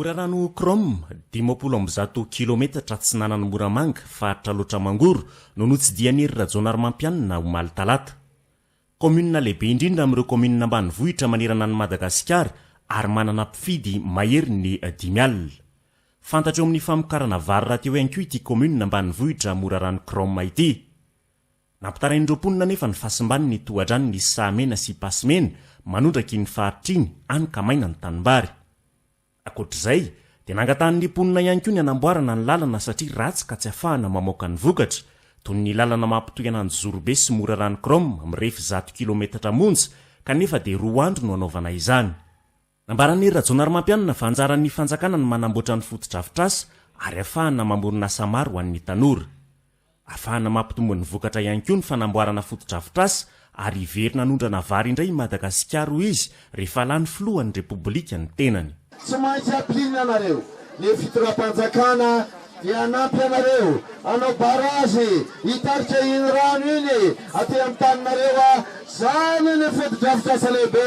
Morarano Crom 50 kilometatra tsinanany Moramanga faritra loatra Mangoro no notsidian'ny rajonarymampianina ho omaly talata. Komunina lehibe indrindra amin'ireo komunina ambanivohitra manerana ny Madagasikara ary manana mpifidy mahery ny 5 alina. Fantatra eo amin'ny famokarana vary raha teo ihany koa ity komunina ambanivohitra Morarano Crom ity. Nampitarain'ireo mponina nefa ny fahasimban'ny tohadrany ny Sahamena sy Pasimena manondraky ny faritriny any Kamaina ny Tanimbary. Akoatr'izay dia nangatan'ny mponina ihany koa ny anamboarana ny lalana satria ratsy ka tsy ahafahana mamoaka ny vokatra toy ny lalana mampitohy an'any Zorobe sy Morarano Crom mirefy 100 kilometatra monja kanefa dia 2 andro no anaovana izany. Nambaran'ny rajonarymampianina fa anjaran'ny fanjakana ny manamboatra ny fotodrafitrasa ary ahafahana mamorona asa maro ho an'ny tanora. Ahafahana mampitombo ny vokatra ihany koa ny fanamboarana fotodrafitrasa ary iverina hanondrana vary indray Madagasikara ho izy rehefa lany filohan'ny Repoblika ny tenany. Tsy maintsy ampiana anareo ny fitoram-panjakana dia anampy anareo anao barazy hitarika iny rano iny aty amin'ny taninareo zany ny fotodrafitrasa lehibe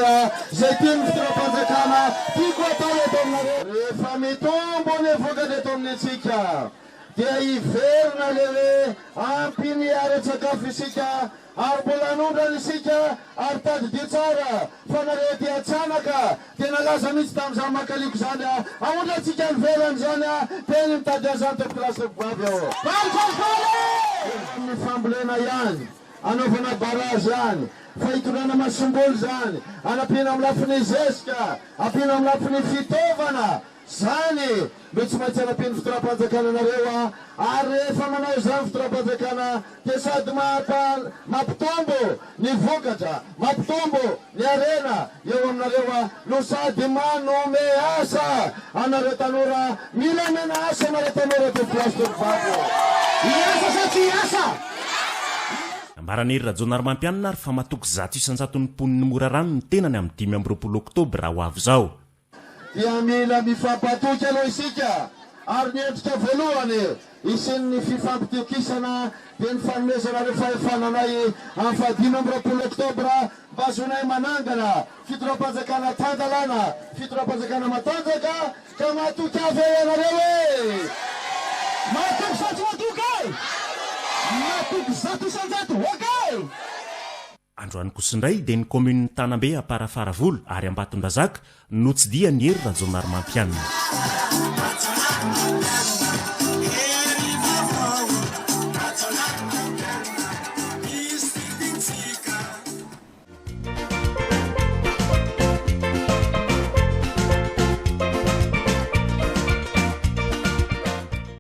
izay tiany fitoram-panjakana tiako atao eto aminareo. Rehefa mitombo ny vokatra eto amintsika dia iverina lehe ampy ny ara-tsakafo isika ary mbola hanondrana isika ary tadidia tsara fa nareo dia tsanaka dia nalaza mihitsy tamin'izany makaliko zany ahondratsika ny velany zany teny mitady azany topilasy vavy ao ny fambolena ihany anaovana barazy ihany fa hitondrana masombolo zany anampiana amin'ny lafiny zesika ampiana amin'ny lafiny fitaovana zany mbe tsy maintsy anampiany fitoram-panjakana anareo ary rehefa manao izany fitoram-panjakana dia sady mampitombo ny vokatra mampitombo ny arena eo aminareo no sady manome asa anareo tanora mila mena asa anareo tanora to plastovavo iasa sa tsy asa. Nambaran'ny rajonarymampianina ary fa matoky 100 ny mponiny Morarano ny tenany amin'ny 25 Oktobra ho avy zao. Dia mila mifampatoky aloha isika ary ny endrika voalohany isin'ny fifampitokisana dia ny fanomezana reo fahefananay amin'ny 25 Oktobra mba azonay manangana fitoram-panjakana tandalana fitoram-panjakana matanjaka ka matoky avy ianareo matoky saty matoky matoky 100 okey. Androany kosindray dia ny komuniny Tanambe Aparafaravolo ary Ambatondrazaka no tsidia ny hery rajonarymampianina.